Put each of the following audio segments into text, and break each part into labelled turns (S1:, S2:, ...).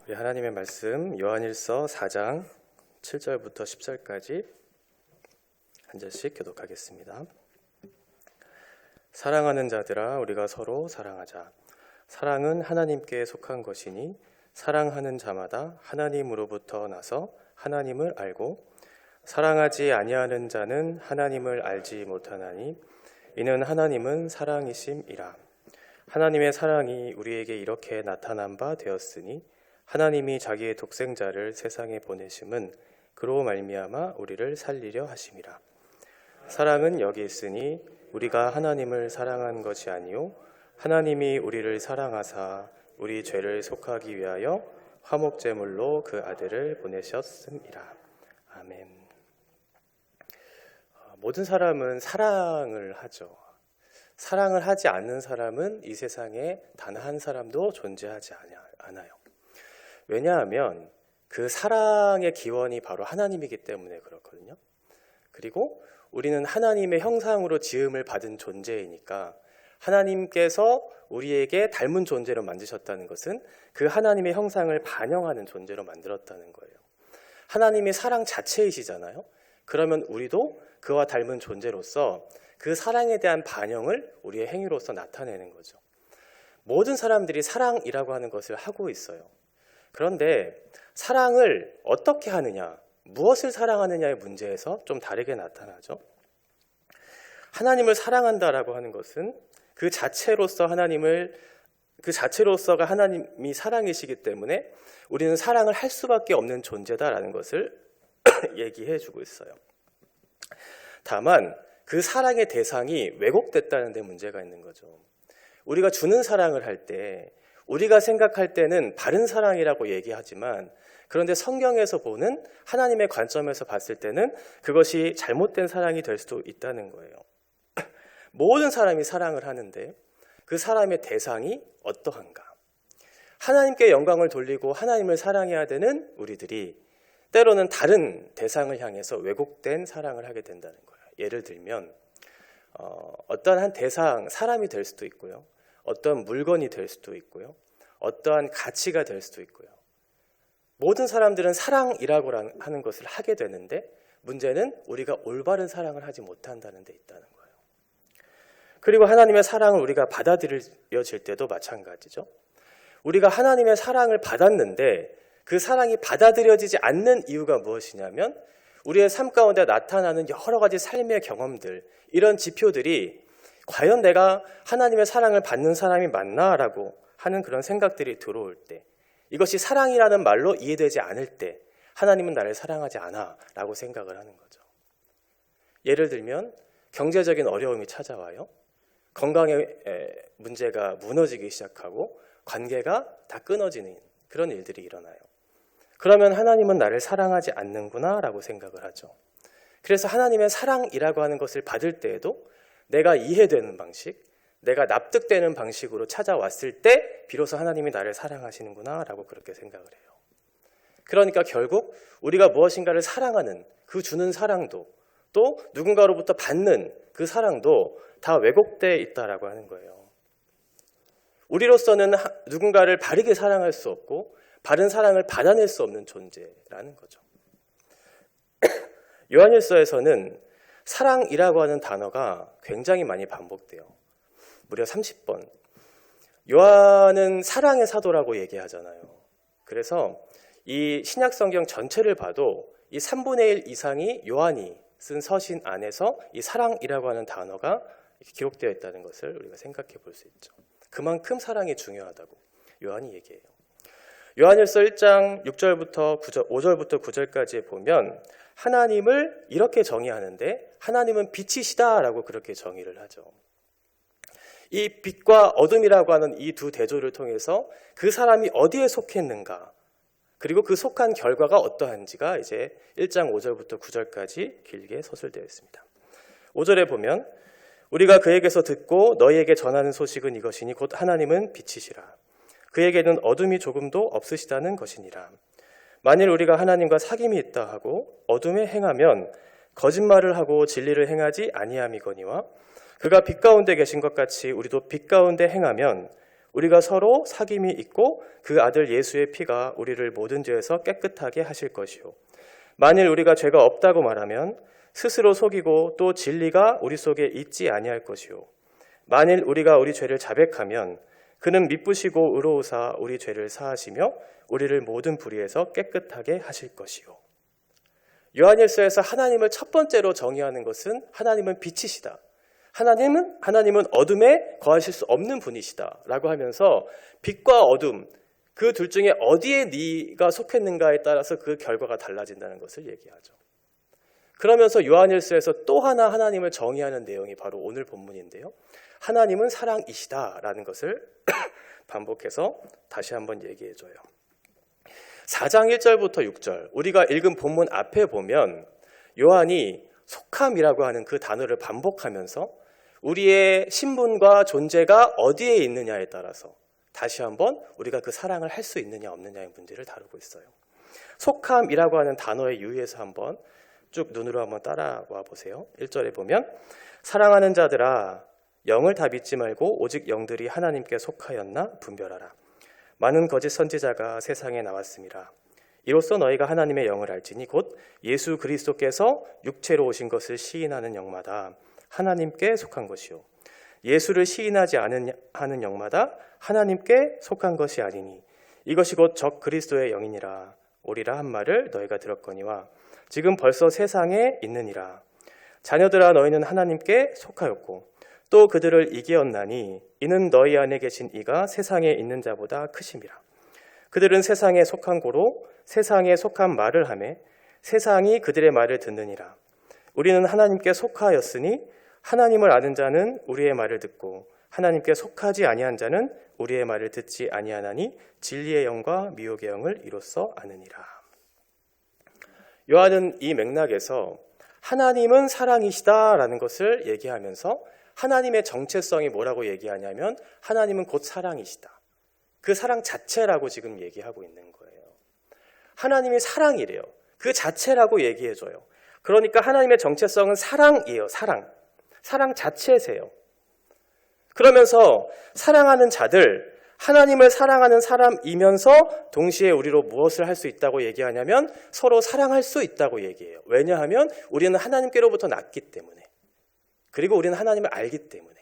S1: 우리 하나님의 말씀 요한일서 4장 7절부터 10절까지 한 절씩 교독하겠습니다. 사랑하는 자들아, 우리가 서로 사랑하자. 사랑은 하나님께 속한 것이니 사랑하는 자마다 하나님으로부터 나서 하나님을 알고, 사랑하지 아니하는 자는 하나님을 알지 못하나니 이는 하나님은 사랑이심이라. 하나님의 사랑이 우리에게 이렇게 나타난 바 되었으니 하나님이 자기의 독생자를 세상에 보내심은 그로 말미암아 우리를 살리려 하심이라. 사랑은 여기 있으니 우리가 하나님을 사랑한 것이 아니요 하나님이 우리를 사랑하사 우리 죄를 속하기 위하여 화목제물로 그 아들을 보내셨음이라. 아멘. 모든 사람은 사랑을 하죠. 사랑을 하지 않는 사람은 이 세상에 단 한 사람도 존재하지 않아요. 왜냐하면 그 사랑의 기원이 바로 하나님이기 때문에 그렇거든요. 그리고 우리는 하나님의 형상으로 지음을 받은 존재이니까 하나님께서 우리에게 닮은 존재로 만드셨다는 것은 그 하나님의 형상을 반영하는 존재로 만들었다는 거예요. 하나님이 사랑 자체이시잖아요. 그러면 우리도 그와 닮은 존재로서 그 사랑에 대한 반영을 우리의 행위로서 나타내는 거죠. 모든 사람들이 사랑이라고 하는 것을 하고 있어요. 그런데 사랑을 어떻게 하느냐, 무엇을 사랑하느냐의 문제에서 좀 다르게 나타나죠. 하나님을 사랑한다라고 하는 것은 그 자체로서가 하나님이 사랑이시기 때문에 우리는 사랑을 할 수밖에 없는 존재다라는 것을 얘기해 주고 있어요. 다만 그 사랑의 대상이 왜곡됐다는 데 문제가 있는 거죠. 우리가 주는 사랑을 할 때 우리가 생각할 때는 바른 사랑이라고 얘기하지만, 그런데 성경에서 보는 하나님의 관점에서 봤을 때는 그것이 잘못된 사랑이 될 수도 있다는 거예요. 모든 사람이 사랑을 하는데 그 사람의 대상이 어떠한가? 하나님께 영광을 돌리고 하나님을 사랑해야 되는 우리들이 때로는 다른 대상을 향해서 왜곡된 사랑을 하게 된다는 거예요. 예를 들면 어떠한 한 대상, 사람이 될 수도 있고요. 어떤 물건이 될 수도 있고요. 어떠한 가치가 될 수도 있고요. 모든 사람들은 사랑이라고 하는 것을 하게 되는데 문제는 우리가 올바른 사랑을 하지 못한다는 데 있다는 거예요. 그리고 하나님의 사랑을 우리가 받아들여질 때도 마찬가지죠. 우리가 하나님의 사랑을 받았는데 그 사랑이 받아들여지지 않는 이유가 무엇이냐면 우리의 삶 가운데 나타나는 여러 가지 삶의 경험들, 이런 지표들이 과연 내가 하나님의 사랑을 받는 사람이 맞나라고 하는 그런 생각들이 들어올 때, 이것이 사랑이라는 말로 이해되지 않을 때 하나님은 나를 사랑하지 않아 라고 생각을 하는 거죠. 예를 들면 경제적인 어려움이 찾아와요. 건강의 문제가 무너지기 시작하고 관계가 다 끊어지는 그런 일들이 일어나요. 그러면 하나님은 나를 사랑하지 않는구나 라고 생각을 하죠. 그래서 하나님의 사랑이라고 하는 것을 받을 때에도 내가 이해되는 방식, 내가 납득되는 방식으로 찾아왔을 때 비로소 하나님이 나를 사랑하시는구나 라고 그렇게 생각을 해요. 그러니까 결국 우리가 무엇인가를 사랑하는 그 주는 사랑도, 또 누군가로부터 받는 그 사랑도 다 왜곡되어 있다라고 하는 거예요. 우리로서는 누군가를 바르게 사랑할 수 없고 바른 사랑을 받아낼 수 없는 존재라는 거죠. 요한일서에서는 사랑이라고 하는 단어가 굉장히 많이 반복돼요. 무려 30번. 요한은 사랑의 사도라고 얘기하잖아요. 그래서 이 신약 성경 전체를 봐도 이 3분의 1 이상이 요한이 쓴 서신 안에서 이 사랑이라고 하는 단어가 기록되어 있다는 것을 우리가 생각해 볼 수 있죠. 그만큼 사랑이 중요하다고 요한이 얘기해요. 요한일서 1장 6절부터 5절부터 9절까지에 보면 하나님을 이렇게 정의하는데 하나님은 빛이시다라고 그렇게 정의를 하죠. 이 빛과 어둠이라고 하는 이 두 대조를 통해서 그 사람이 어디에 속했는가, 그리고 그 속한 결과가 어떠한지가 이제 1장 5절부터 9절까지 길게 서술되어 있습니다. 5절에 보면 우리가 그에게서 듣고 너희에게 전하는 소식은 이것이니 곧 하나님은 빛이시라. 그에게는 어둠이 조금도 없으시다는 것이니라. 만일 우리가 하나님과 사귐이 있다 하고 어둠에 행하면 거짓말을 하고 진리를 행하지 아니함이거니와 그가 빛 가운데 계신 것 같이 우리도 빛 가운데 행하면 우리가 서로 사귐이 있고 그 아들 예수의 피가 우리를 모든 죄에서 깨끗하게 하실 것이요. 만일 우리가 죄가 없다고 말하면 스스로 속이고 또 진리가 우리 속에 있지 아니할 것이요. 만일 우리가 우리 죄를 자백하면 그는 미쁘시고 의로우사 우리 죄를 사하시며 우리를 모든 불의에서 깨끗하게 하실 것이요. 요한일서에서 하나님을 첫 번째로 정의하는 것은 하나님은 빛이시다. 하나님은 어둠에 거하실 수 없는 분이시다 라고 하면서 빛과 어둠, 그 둘 중에 어디에 네가 속했는가에 따라서 그 결과가 달라진다는 것을 얘기하죠. 그러면서 요한일서에서 또 하나 하나님을 정의하는 내용이 바로 오늘 본문인데요. 하나님은 사랑이시다라는 것을 반복해서 다시 한번 얘기해줘요. 4장 1절부터 6절, 우리가 읽은 본문 앞에 보면 요한이 속함이라고 하는 그 단어를 반복하면서 우리의 신분과 존재가 어디에 있느냐에 따라서 다시 한번 우리가 그 사랑을 할 수 있느냐 없느냐의 문제를 다루고 있어요. 속함이라고 하는 단어의 유의에서 한번 쭉 눈으로 한번 따라와 보세요. 1절에 보면 사랑하는 자들아 영을 다 믿지 말고 오직 영들이 하나님께 속하였나 분별하라. 많은 거짓 선지자가 세상에 나왔습니다. 이로써 너희가 하나님의 영을 알지니 곧 예수 그리스도께서 육체로 오신 것을 시인하는 영마다 하나님께 속한 것이요 예수를 시인하지 하는 영마다 하나님께 속한 것이 아니니 이것이 곧 적 그리스도의 영이니라 오리라 한 말을 너희가 들었거니와 지금 벌써 세상에 있느니라. 자녀들아 너희는 하나님께 속하였고 또 그들을 이기었나니 이는 너희 안에 계신 이가 세상에 있는 자보다 크심이라. 그들은 세상에 속한 고로 세상에 속한 말을 하며 세상이 그들의 말을 듣느니라. 우리는 하나님께 속하였으니 하나님을 아는 자는 우리의 말을 듣고 하나님께 속하지 아니한 자는 우리의 말을 듣지 아니하나니 진리의 영과 미혹의 영을 이로써 아느니라. 요한은 이 맥락에서 하나님은 사랑이시다라는 것을 얘기하면서 하나님의 정체성이 뭐라고 얘기하냐면 하나님은 곧 사랑이시다. 그 사랑 자체라고 지금 얘기하고 있는 거예요. 하나님이 사랑이래요. 그 자체라고 얘기해줘요. 그러니까 하나님의 정체성은 사랑이에요. 사랑 자체세요. 그러면서 사랑하는 자들, 하나님을 사랑하는 사람이면서 동시에 우리로 무엇을 할 수 있다고 얘기하냐면 서로 사랑할 수 있다고 얘기해요. 왜냐하면 우리는 하나님께로부터 났기 때문에, 그리고 우리는 하나님을 알기 때문에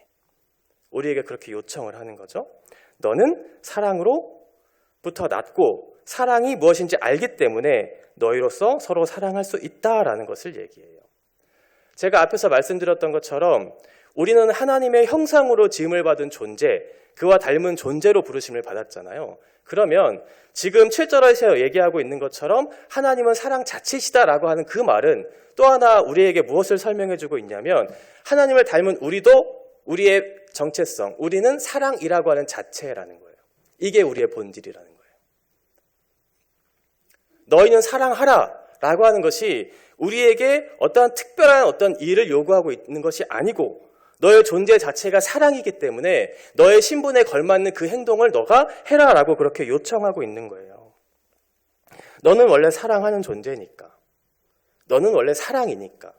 S1: 우리에게 그렇게 요청을 하는 거죠. 너는 사랑으로부터 났고 사랑이 무엇인지 알기 때문에 너희로서 서로 사랑할 수 있다라는 것을 얘기해요. 제가 앞에서 말씀드렸던 것처럼 우리는 하나님의 형상으로 지음을 받은 존재, 그와 닮은 존재로 부르심을 받았잖아요. 그러면 지금 7절에서 얘기하고 있는 것처럼 하나님은 사랑 자체시다라고 하는 그 말은 또 하나 우리에게 무엇을 설명해주고 있냐면 하나님을 닮은 우리도 우리의 정체성, 우리는 사랑이라고 하는 자체라는 거예요. 이게 우리의 본질이라는 거예요. 너희는 사랑하라 라고 하는 것이 우리에게 어떠한 특별한 어떤 일을 요구하고 있는 것이 아니고 너의 존재 자체가 사랑이기 때문에 너의 신분에 걸맞는 그 행동을 너가 해라라고 그렇게 요청하고 있는 거예요. 너는 원래 사랑하는 존재니까. 너는 원래 사랑이니까.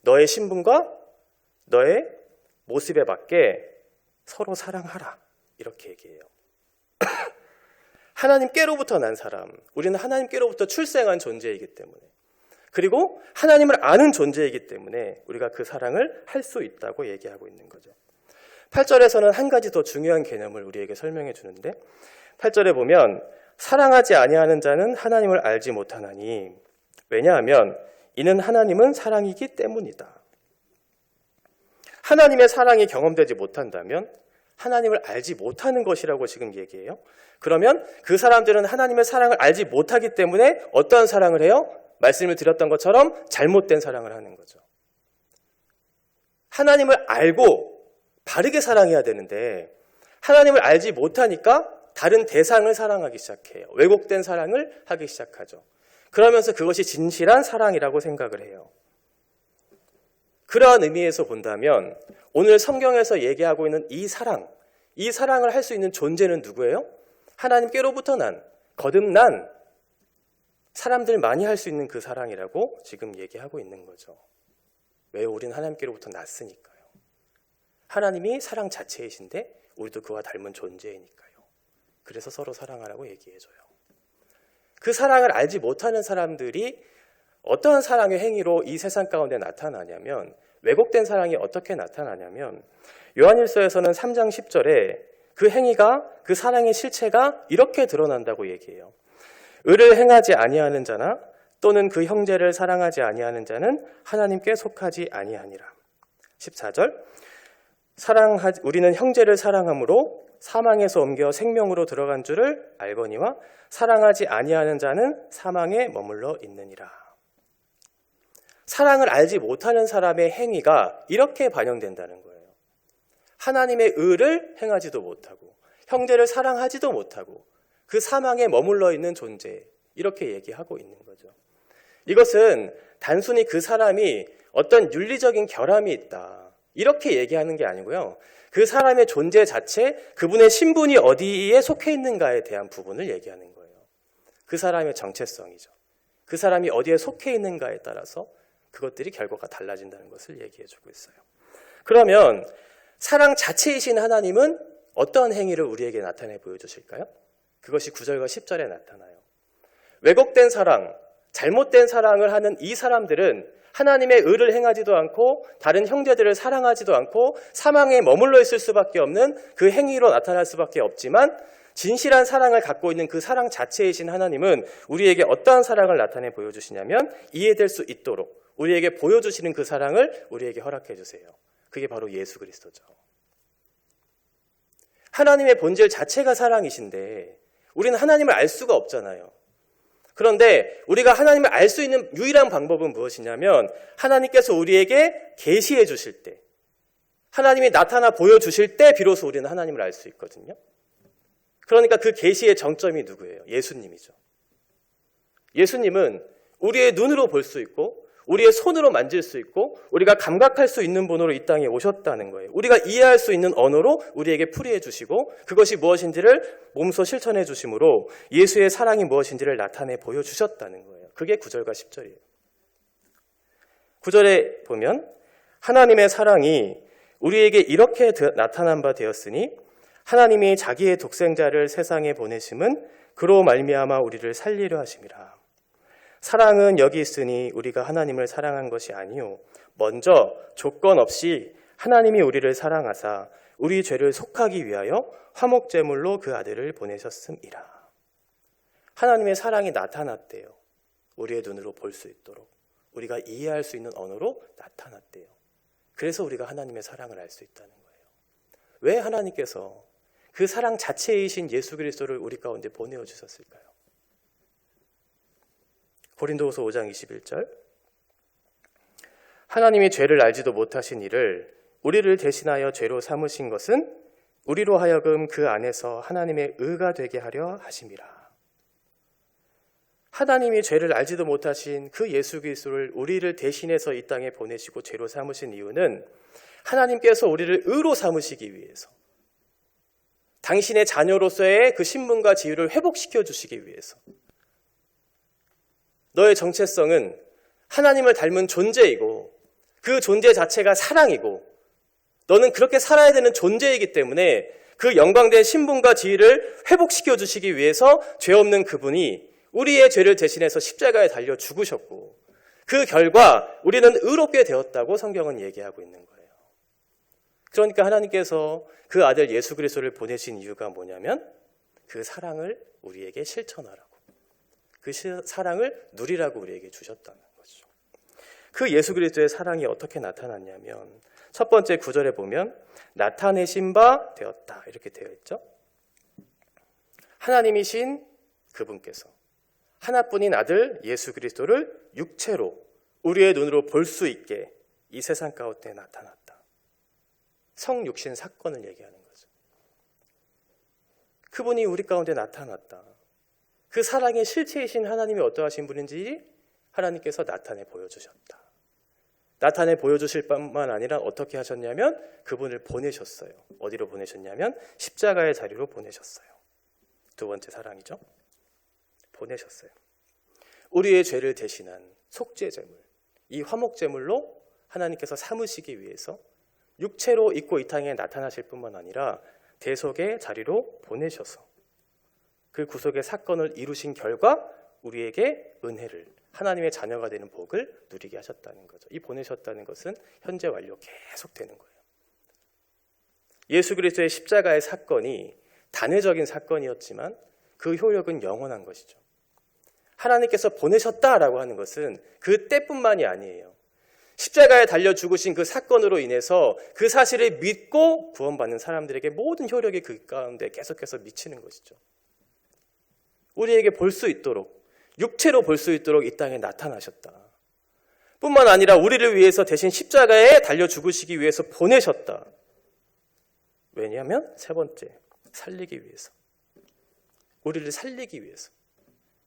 S1: 너의 신분과 너의 모습에 맞게 서로 사랑하라. 이렇게 얘기해요. 하나님께로부터 난 사람, 우리는 하나님께로부터 출생한 존재이기 때문에, 그리고 하나님을 아는 존재이기 때문에 우리가 그 사랑을 할 수 있다고 얘기하고 있는 거죠. 8절에서는 한 가지 더 중요한 개념을 우리에게 설명해 주는데 8절에 보면 사랑하지 아니하는 자는 하나님을 알지 못하나니 왜냐하면 이는 하나님은 사랑이기 때문이다. 하나님의 사랑이 경험되지 못한다면 하나님을 알지 못하는 것이라고 지금 얘기해요. 그러면 그 사람들은 하나님의 사랑을 알지 못하기 때문에 어떠한 사랑을 해요? 말씀을 드렸던 것처럼 잘못된 사랑을 하는 거죠. 하나님을 알고 바르게 사랑해야 되는데 하나님을 알지 못하니까 다른 대상을 사랑하기 시작해요. 왜곡된 사랑을 하기 시작하죠. 그러면서 그것이 진실한 사랑이라고 생각을 해요. 그러한 의미에서 본다면 오늘 성경에서 얘기하고 있는 이 사랑을 할 수 있는 존재는 누구예요? 하나님께로부터 난, 거듭난 사람들 많이 할 수 있는 그 사랑이라고 지금 얘기하고 있는 거죠. 왜? 우리는 하나님께로부터 났으니까요. 하나님이 사랑 자체이신데 우리도 그와 닮은 존재이니까요. 그래서 서로 사랑하라고 얘기해줘요. 그 사랑을 알지 못하는 사람들이 어떠한 사랑의 행위로 이 세상 가운데 나타나냐면, 왜곡된 사랑이 어떻게 나타나냐면, 요한일서에서는 3장 10절에 그 행위가, 그 사랑의 실체가 이렇게 드러난다고 얘기해요. 의를 행하지 아니하는 자나 또는 그 형제를 사랑하지 아니하는 자는 하나님께 속하지 아니하니라. 14절, 우리는 형제를 사랑함으로 사망에서 옮겨 생명으로 들어간 줄을 알거니와 사랑하지 아니하는 자는 사망에 머물러 있느니라. 사랑을 알지 못하는 사람의 행위가 이렇게 반영된다는 거예요. 하나님의 의를 행하지도 못하고 형제를 사랑하지도 못하고 그 사망에 머물러 있는 존재, 이렇게 얘기하고 있는 거죠. 이것은 단순히 그 사람이 어떤 윤리적인 결함이 있다, 이렇게 얘기하는 게 아니고요. 그 사람의 존재 자체, 그분의 신분이 어디에 속해 있는가에 대한 부분을 얘기하는 거예요. 그 사람의 정체성이죠. 그 사람이 어디에 속해 있는가에 따라서 그것들이 결과가 달라진다는 것을 얘기해주고 있어요. 그러면 사랑 자체이신 하나님은 어떠한 행위를 우리에게 나타내 보여주실까요? 그것이 9절과 10절에 나타나요. 왜곡된 사랑, 잘못된 사랑을 하는 이 사람들은 하나님의 의를 행하지도 않고 다른 형제들을 사랑하지도 않고 사망에 머물러 있을 수밖에 없는 그 행위로 나타날 수밖에 없지만, 진실한 사랑을 갖고 있는 그 사랑 자체이신 하나님은 우리에게 어떠한 사랑을 나타내 보여주시냐면, 이해될 수 있도록 우리에게 보여주시는 그 사랑을 우리에게 허락해 주세요. 그게 바로 예수 그리스도죠. 하나님의 본질 자체가 사랑이신데 우리는 하나님을 알 수가 없잖아요. 그런데 우리가 하나님을 알 수 있는 유일한 방법은 무엇이냐면, 하나님께서 우리에게 계시해 주실 때, 하나님이 나타나 보여주실 때 비로소 우리는 하나님을 알 수 있거든요. 그러니까 그 계시의 정점이 누구예요? 예수님이죠. 예수님은 우리의 눈으로 볼 수 있고 우리의 손으로 만질 수 있고 우리가 감각할 수 있는 분으로 이 땅에 오셨다는 거예요. 우리가 이해할 수 있는 언어로 우리에게 풀이해 주시고 그것이 무엇인지를 몸소 실천해 주심으로 예수의 사랑이 무엇인지를 나타내 보여주셨다는 거예요. 그게 9절과 10절이에요. 9절에 보면 하나님의 사랑이 우리에게 이렇게 나타난 바 되었으니 하나님이 자기의 독생자를 세상에 보내심은 그로 말미암아 우리를 살리려 하심이라. 사랑은 여기 있으니 우리가 하나님을 사랑한 것이 아니요 먼저 조건 없이 하나님이 우리를 사랑하사 우리 죄를 속하기 위하여 화목제물로 그 아들을 보내셨음이라. 하나님의 사랑이 나타났대요. 우리의 눈으로 볼 수 있도록 우리가 이해할 수 있는 언어로 나타났대요. 그래서 우리가 하나님의 사랑을 알 수 있다는 거예요. 왜 하나님께서 그 사랑 자체이신 예수 그리스도를 우리 가운데 보내어 주셨을까요? 고린도후서 5장 21절, 하나님이 죄를 알지도 못하신 이를 우리를 대신하여 죄로 삼으신 것은 우리로 하여금 그 안에서 하나님의 의가 되게 하려 하심이라. 하나님이 죄를 알지도 못하신 그 예수 그리스도를 우리를 대신해서 이 땅에 보내시고 죄로 삼으신 이유는 하나님께서 우리를 의로 삼으시기 위해서, 당신의 자녀로서의 그 신분과 지위를 회복시켜 주시기 위해서. 너의 정체성은 하나님을 닮은 존재이고 그 존재 자체가 사랑이고 너는 그렇게 살아야 되는 존재이기 때문에 그 영광된 신분과 지위를 회복시켜 주시기 위해서 죄 없는 그분이 우리의 죄를 대신해서 십자가에 달려 죽으셨고 그 결과 우리는 의롭게 되었다고 성경은 얘기하고 있는 거예요. 그러니까 하나님께서 그 아들 예수 그리스도를 보내신 이유가 뭐냐면 그 사랑을 우리에게 실천하라고, 그 사랑을 누리라고 우리에게 주셨다는 거죠. 그 예수 그리스도의 사랑이 어떻게 나타났냐면 첫 번째 9절에 보면 나타내신 바 되었다 이렇게 되어 있죠. 하나님이신 그분께서 하나뿐인 아들 예수 그리스도를 육체로 우리의 눈으로 볼 수 있게 이 세상 가운데 나타났다. 성육신 사건을 얘기하는 거죠. 그분이 우리 가운데 나타났다. 그 사랑의 실체이신 하나님이 어떠하신 분인지 하나님께서 나타내 보여주셨다. 나타내 보여주실 뿐만 아니라 어떻게 하셨냐면 그분을 보내셨어요. 어디로 보내셨냐면 십자가의 자리로 보내셨어요. 두 번째 사랑이죠. 보내셨어요. 우리의 죄를 대신한 속죄제물, 이 화목제물로 하나님께서 삼으시기 위해서 육체로 입고 이 땅에 나타나실 뿐만 아니라 대속의 자리로 보내셔서 그 구속의 사건을 이루신 결과 우리에게 은혜를, 하나님의 자녀가 되는 복을 누리게 하셨다는 거죠. 이 보내셨다는 것은 현재 완료 계속되는 거예요. 예수 그리스도의 십자가의 사건이 단회적인 사건이었지만 그 효력은 영원한 것이죠. 하나님께서 보내셨다라고 하는 것은 그 때뿐만이 아니에요. 십자가에 달려 죽으신 그 사건으로 인해서 그 사실을 믿고 구원받는 사람들에게 모든 효력이 그 가운데 계속해서 미치는 것이죠. 우리에게 볼 수 있도록, 육체로 볼 수 있도록 이 땅에 나타나셨다. 뿐만 아니라 우리를 위해서 대신 십자가에 달려 죽으시기 위해서 보내셨다. 왜냐하면 세 번째, 살리기 위해서. 우리를 살리기 위해서.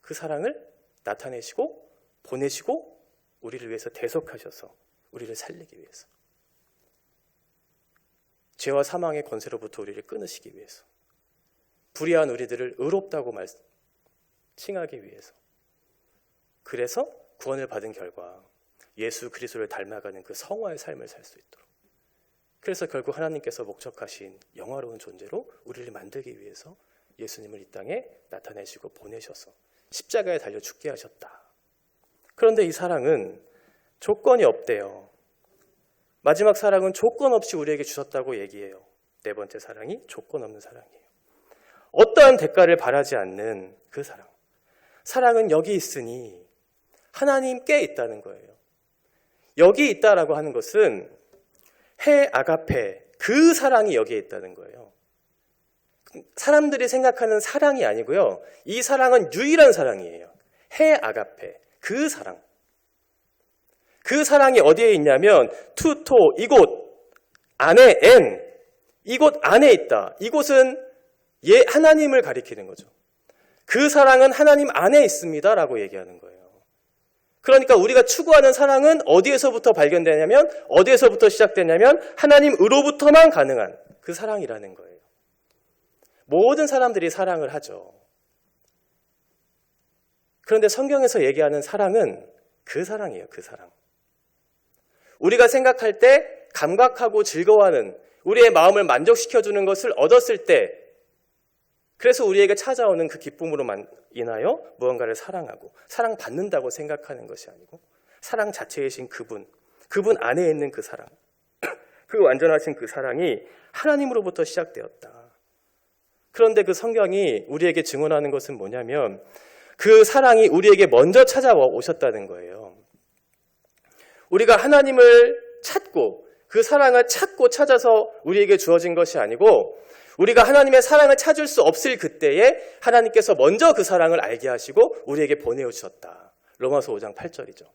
S1: 그 사랑을 나타내시고 보내시고 우리를 위해서 대속하셔서 우리를 살리기 위해서. 죄와 사망의 권세로부터 우리를 끊으시기 위해서. 불의한 우리들을 의롭다고 칭하기 위해서. 그래서 구원을 받은 결과 예수 그리스도를 닮아가는 그 성화의 삶을 살 수 있도록. 그래서 결국 하나님께서 목적하신 영화로운 존재로 우리를 만들기 위해서 예수님을 이 땅에 나타내시고 보내셔서 십자가에 달려 죽게 하셨다. 그런데 이 사랑은 조건이 없대요. 마지막 사랑은 조건 없이 우리에게 주셨다고 얘기해요. 네 번째 사랑이 조건 없는 사랑이에요. 어떠한 대가를 바라지 않는 그 사랑. 사랑은 여기 있으니 하나님께 있다는 거예요. 여기 있다라고 하는 것은 헤 아가페, 그 사랑이 여기에 있다는 거예요. 사람들이 생각하는 사랑이 아니고요. 이 사랑은 유일한 사랑이에요. 헤 아가페, 그 사랑. 그 사랑이 어디에 있냐면 투토, 이곳 안에 엔, 이곳 안에 있다. 이곳은 하나님을 가리키는 거죠. 그 사랑은 하나님 안에 있습니다라고 얘기하는 거예요. 그러니까 우리가 추구하는 사랑은 어디에서부터 발견되냐면, 어디에서부터 시작되냐면 하나님으로부터만 가능한 그 사랑이라는 거예요. 모든 사람들이 사랑을 하죠. 그런데 성경에서 얘기하는 사랑은 그 사랑이에요. 그 사랑. 우리가 생각할 때 감각하고 즐거워하는, 우리의 마음을 만족시켜주는 것을 얻었을 때, 그래서 우리에게 찾아오는 그 기쁨으로 인하여 무언가를 사랑하고 사랑받는다고 생각하는 것이 아니고, 사랑 자체이신 그분 안에 있는 그 사랑, 그 완전하신 그 사랑이 하나님으로부터 시작되었다. 그런데 그 성경이 우리에게 증언하는 것은 뭐냐면 그 사랑이 우리에게 먼저 찾아오셨다는 거예요. 우리가 하나님을 찾고 그 사랑을 찾아서 우리에게 주어진 것이 아니고, 우리가 하나님의 사랑을 찾을 수 없을 그때에 하나님께서 먼저 그 사랑을 알게 하시고 우리에게 보내주셨다. 로마서 5장 8절이죠.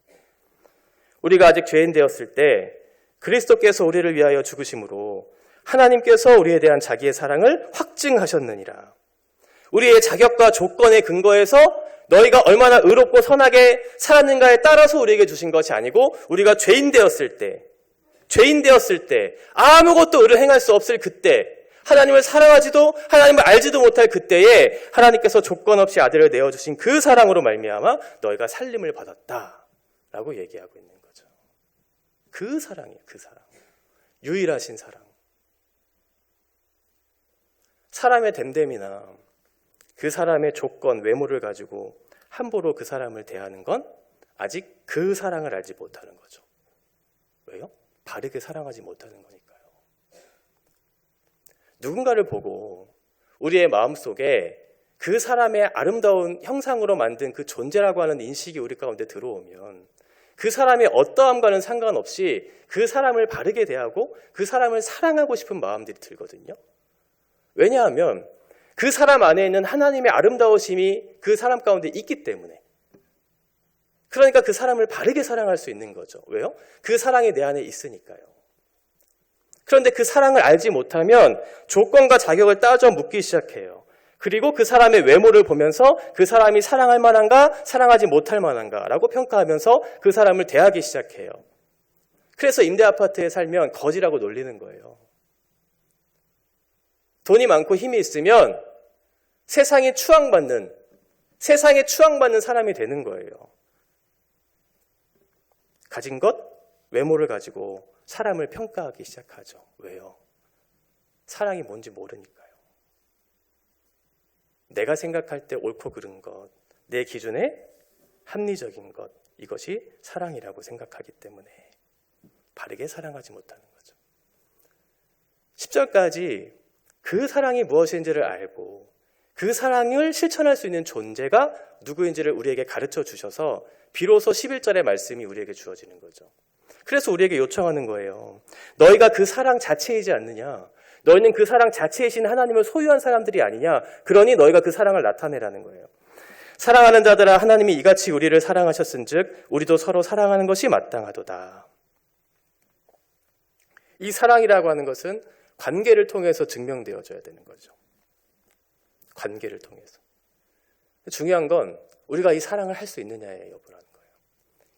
S1: 우리가 아직 죄인 되었을 때 그리스도께서 우리를 위하여 죽으심으로 하나님께서 우리에 대한 자기의 사랑을 확증하셨느니라. 우리의 자격과 조건에 근거해서 너희가 얼마나 의롭고 선하게 살았는가에 따라서 우리에게 주신 것이 아니고, 우리가 죄인 되었을 때 아무것도 의를 행할 수 없을 그때, 하나님을 사랑하지도 하나님을 알지도 못할 그때에 하나님께서 조건 없이 아들을 내어주신 그 사랑으로 말미암아 너희가 살림을 받았다라고 얘기하고 있는 거죠. 그 사랑이에요. 그 사랑. 유일하신 사랑. 사람의 됨됨이나 그 사람의 조건, 외모를 가지고 함부로 그 사람을 대하는 건 아직 그 사랑을 알지 못하는 거죠. 왜요? 바르게 사랑하지 못하는 거니까요. 누군가를 보고 우리의 마음속에 그 사람의 아름다운 형상으로 만든 그 존재라고 하는 인식이 우리 가운데 들어오면 그 사람의 어떠함과는 상관없이 그 사람을 바르게 대하고 그 사람을 사랑하고 싶은 마음들이 들거든요. 왜냐하면 그 사람 안에 있는 하나님의 아름다우심이 그 사람 가운데 있기 때문에. 그러니까 그 사람을 바르게 사랑할 수 있는 거죠. 왜요? 그 사랑이 내 안에 있으니까요. 그런데 그 사랑을 알지 못하면 조건과 자격을 따져 묻기 시작해요. 그리고 그 사람의 외모를 보면서 그 사람이 사랑할 만한가, 사랑하지 못할 만한가 라고 평가하면서 그 사람을 대하기 시작해요. 그래서 임대 아파트에 살면 거지라고 놀리는 거예요. 돈이 많고 힘이 있으면 세상에 추앙받는 사람이 되는 거예요. 가진 것, 외모를 가지고 사람을 평가하기 시작하죠. 왜요? 사랑이 뭔지 모르니까요. 내가 생각할 때 옳고 그른 것, 내 기준에 합리적인 것, 이것이 사랑이라고 생각하기 때문에 바르게 사랑하지 못하는 거죠. 10절까지 그 사랑이 무엇인지를 알고 그 사랑을 실천할 수 있는 존재가 누구인지를 우리에게 가르쳐 주셔서 비로소 11절의 말씀이 우리에게 주어지는 거죠. 그래서 우리에게 요청하는 거예요. 너희가 그 사랑 자체이지 않느냐? 너희는 그 사랑 자체이신 하나님을 소유한 사람들이 아니냐? 그러니 너희가 그 사랑을 나타내라는 거예요. 사랑하는 자들아, 하나님이 이같이 우리를 사랑하셨은즉 우리도 서로 사랑하는 것이 마땅하도다. 이 사랑이라고 하는 것은 관계를 통해서 증명되어져야 되는 거죠. 관계를 통해서. 중요한 건 우리가 이 사랑을 할 수 있느냐의 여부라는 거예요.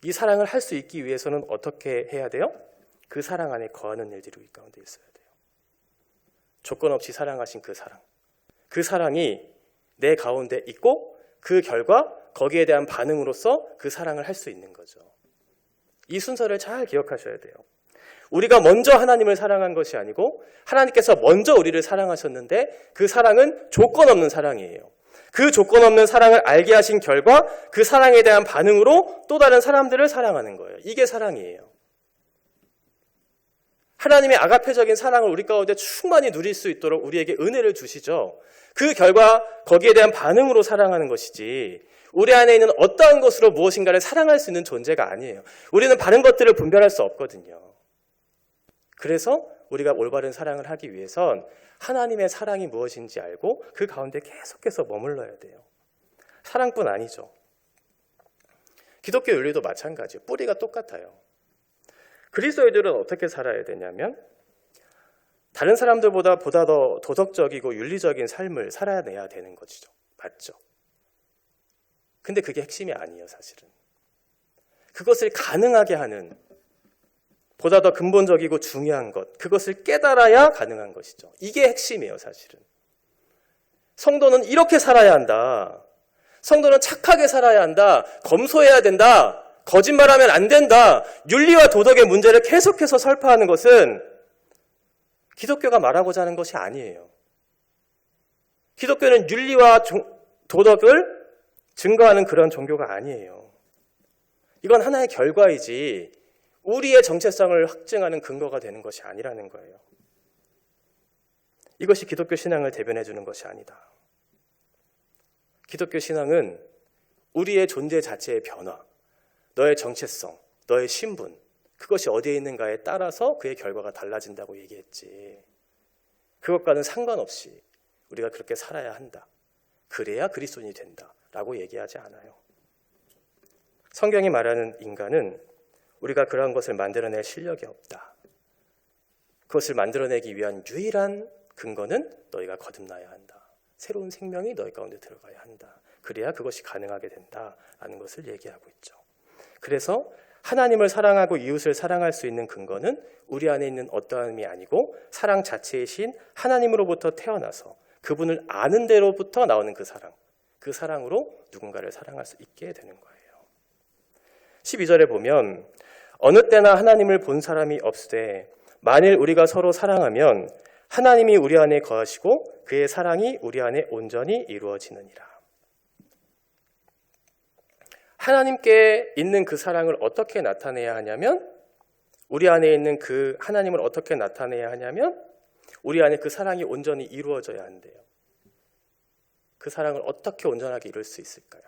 S1: 이 사랑을 할 수 있기 위해서는 어떻게 해야 돼요? 그 사랑 안에 거하는 일들이 우리 가운데 있어야 돼요. 조건 없이 사랑하신 그 사랑. 그 사랑이 내 가운데 있고 그 결과 거기에 대한 반응으로서 그 사랑을 할 수 있는 거죠. 이 순서를 잘 기억하셔야 돼요. 우리가 먼저 하나님을 사랑한 것이 아니고 하나님께서 먼저 우리를 사랑하셨는데 그 사랑은 조건 없는 사랑이에요. 그 조건 없는 사랑을 알게 하신 결과 그 사랑에 대한 반응으로 또 다른 사람들을 사랑하는 거예요. 이게 사랑이에요. 하나님의 아가페적인 사랑을 우리 가운데 충만히 누릴 수 있도록 우리에게 은혜를 주시죠. 그 결과 거기에 대한 반응으로 사랑하는 것이지 우리 안에 있는 어떠한 것으로 무엇인가를 사랑할 수 있는 존재가 아니에요. 우리는 바른 것들을 분별할 수 없거든요. 그래서 우리가 올바른 사랑을 하기 위해선 하나님의 사랑이 무엇인지 알고 그 가운데 계속해서 머물러야 돼요. 사랑뿐 아니죠. 기독교 윤리도 마찬가지예요. 뿌리가 똑같아요. 그리스도인들은 어떻게 살아야 되냐면 다른 사람들보다 더 도덕적이고 윤리적인 삶을 살아내야 되는 것이죠. 맞죠? 근데 그게 핵심이 아니에요, 사실은. 그것을 가능하게 하는 보다 더 근본적이고 중요한 것, 그것을 깨달아야 가능한 것이죠. 이게 핵심이에요, 사실은. 성도는 이렇게 살아야 한다. 성도는 착하게 살아야 한다. 검소해야 된다. 거짓말하면 안 된다. 윤리와 도덕의 문제를 계속해서 설파하는 것은 기독교가 말하고자 하는 것이 아니에요. 기독교는 윤리와 도덕을 증거하는 그런 종교가 아니에요. 이건 하나의 결과이지 우리의 정체성을 확증하는 근거가 되는 것이 아니라는 거예요. 이것이 기독교 신앙을 대변해 주는 것이 아니다. 기독교 신앙은 우리의 존재 자체의 변화, 너의 정체성, 너의 신분, 그것이 어디에 있는가에 따라서 그의 결과가 달라진다고 얘기했지. 그것과는 상관없이 우리가 그렇게 살아야 한다. 그래야 그리스도인이 된다라고 얘기하지 않아요. 성경이 말하는 인간은 우리가 그러한 것을 만들어낼 실력이 없다. 그것을 만들어내기 위한 유일한 근거는 너희가 거듭나야 한다. 새로운 생명이 너희 가운데 들어가야 한다. 그래야 그것이 가능하게 된다라는 것을 얘기하고 있죠. 그래서 하나님을 사랑하고 이웃을 사랑할 수 있는 근거는 우리 안에 있는 어떠함이 아니고 사랑 자체이신 하나님으로부터 태어나서 그분을 아는 데로부터 나오는 그 사랑, 그 사랑으로 누군가를 사랑할 수 있게 되는 거예요. 12절에 보면 어느 때나 하나님을 본 사람이 없으되 만일 우리가 서로 사랑하면 하나님이 우리 안에 거하시고 그의 사랑이 우리 안에 온전히 이루어지느니라. 하나님께 있는 그 사랑을 어떻게 나타내야 하냐면 우리 안에 있는 그 하나님을 어떻게 나타내야 하냐면 우리 안에 그 사랑이 온전히 이루어져야 한대요. 그 사랑을 어떻게 온전하게 이룰 수 있을까요?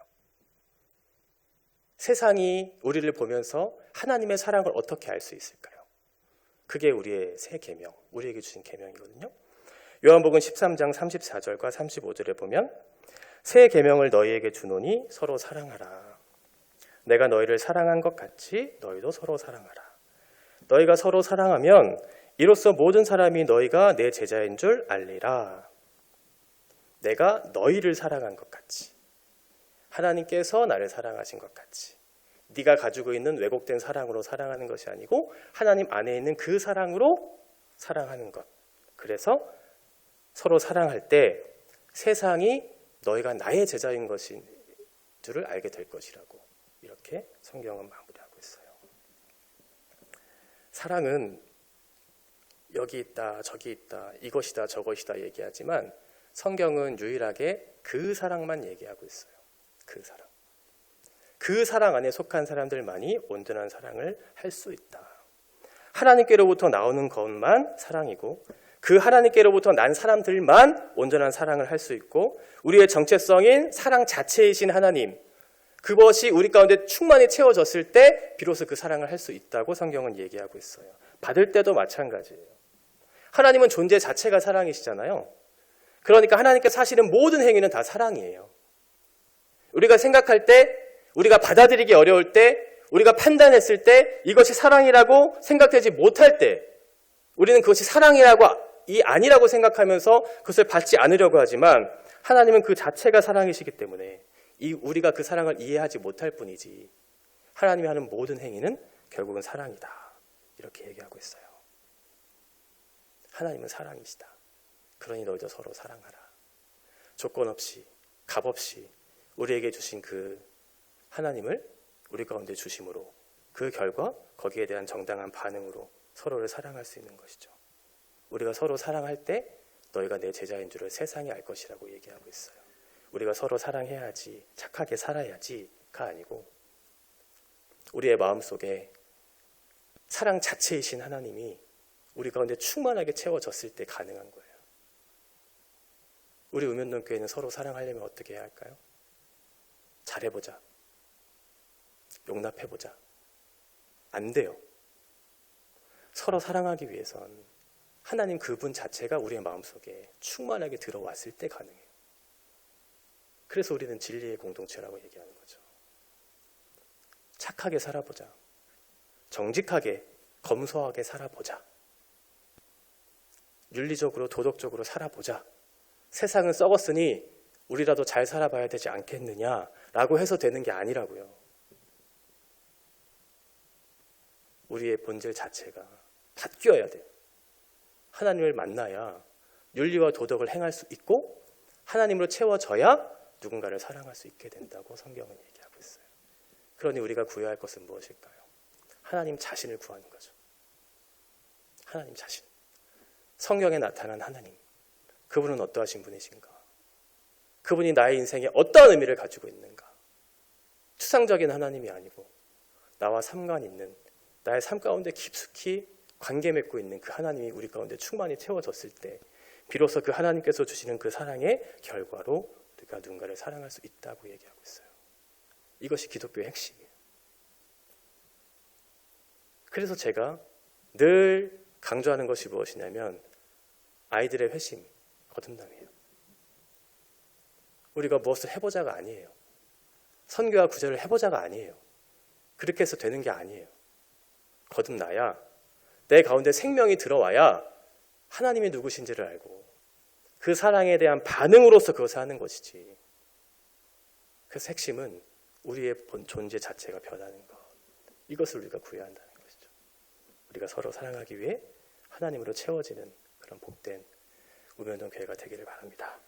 S1: 세상이 우리를 보면서 하나님의 사랑을 어떻게 알 수 있을까요? 그게 우리의 새 계명, 우리에게 주신 계명이거든요. 요한복음 13장 34절과 35절에 보면 새 계명을 너희에게 주노니 서로 사랑하라. 내가 너희를 사랑한 것 같이 너희도 서로 사랑하라. 너희가 서로 사랑하면 이로써 모든 사람이 너희가 내 제자인 줄 알리라. 내가 너희를 사랑한 것 같이. 하나님께서 나를 사랑하신 것 같이. 네가 가지고 있는 왜곡된 사랑으로 사랑하는 것이 아니고 하나님 안에 있는 그 사랑으로 사랑하는 것. 그래서 서로 사랑할 때 세상이 너희가 나의 제자인 것인 줄을 알게 될 것이라고 이렇게 성경은 마무리하고 있어요. 사랑은 여기 있다, 저기 있다, 이것이다, 저것이다 얘기하지만 성경은 유일하게 그 사랑만 얘기하고 있어요. 그 사랑. 그 사랑 안에 속한 사람들만이 온전한 사랑을 할 수 있다. 하나님께로부터 나오는 것만 사랑이고 그 하나님께로부터 난 사람들만 온전한 사랑을 할 수 있고 우리의 정체성인 사랑 자체이신 하나님, 그것이 우리 가운데 충만히 채워졌을 때 비로소 그 사랑을 할 수 있다고 성경은 얘기하고 있어요. 받을 때도 마찬가지예요. 하나님은 존재 자체가 사랑이시잖아요. 그러니까 하나님께서 하시는 모든 행위는 다 사랑이에요. 우리가 생각할 때, 우리가 받아들이기 어려울 때, 우리가 판단했을 때 이것이 사랑이라고 생각되지 못할 때 우리는 그것이 사랑이라고 아니라고 생각하면서 그것을 받지 않으려고 하지만 하나님은 그 자체가 사랑이시기 때문에 우리가 그 사랑을 이해하지 못할 뿐이지 하나님이 하는 모든 행위는 결국은 사랑이다. 이렇게 얘기하고 있어요. 하나님은 사랑이시다. 그러니 너희도 서로 사랑하라. 조건 없이, 값 없이 우리에게 주신 그 하나님을 우리 가운데 주심으로 그 결과 거기에 대한 정당한 반응으로 서로를 사랑할 수 있는 것이죠. 우리가 서로 사랑할 때 너희가 내 제자인 줄을 세상이 알 것이라고 얘기하고 있어요. 우리가 서로 사랑해야지, 착하게 살아야지가 아니고 우리의 마음속에 사랑 자체이신 하나님이 우리 가운데 충만하게 채워졌을 때 가능한 거예요. 우리 우면동교회는 서로 사랑하려면 어떻게 해야 할까요? 잘해보자. 용납해보자. 안 돼요. 서로 사랑하기 위해선 하나님 그분 자체가 우리의 마음속에 충만하게 들어왔을 때 가능해요. 그래서 우리는 진리의 공동체라고 얘기하는 거죠. 착하게 살아보자. 정직하게, 검소하게 살아보자. 윤리적으로, 도덕적으로 살아보자. 세상은 썩었으니 우리라도 잘 살아봐야 되지 않겠느냐라고 해서 되는 게 아니라고요. 우리의 본질 자체가 바뀌어야 돼요. 하나님을 만나야 윤리와 도덕을 행할 수 있고 하나님으로 채워져야 누군가를 사랑할 수 있게 된다고 성경은 얘기하고 있어요. 그러니 우리가 구해야 할 것은 무엇일까요? 하나님 자신을 구하는 거죠. 하나님 자신. 성경에 나타난 하나님. 그분은 어떠하신 분이신가? 그분이 나의 인생에 어떠한 의미를 가지고 있는가? 추상적인 하나님이 아니고 나와 상관 있는 나의 삶 가운데 깊숙이 관계 맺고 있는 그 하나님이 우리 가운데 충만히 채워졌을 때 비로소 그 하나님께서 주시는 그 사랑의 결과로 우리가 누군가를 사랑할 수 있다고 얘기하고 있어요. 이것이 기독교의 핵심이에요. 그래서 제가 늘 강조하는 것이 무엇이냐면 아이들의 회심, 거듭남이에요. 우리가 무엇을 해보자가 아니에요. 선교와 구제를 해보자가 아니에요. 그렇게 해서 되는 게 아니에요. 거듭나야 내 가운데 생명이 들어와야 하나님이 누구신지를 알고 그 사랑에 대한 반응으로서 그것을 하는 것이지. 그래서 핵심은 우리의 존재 자체가 변하는 것. 이것을 우리가 구해야 한다는 것이죠. 우리가 서로 사랑하기 위해 하나님으로 채워지는 그런 복된 우면동 교회가 되기를 바랍니다.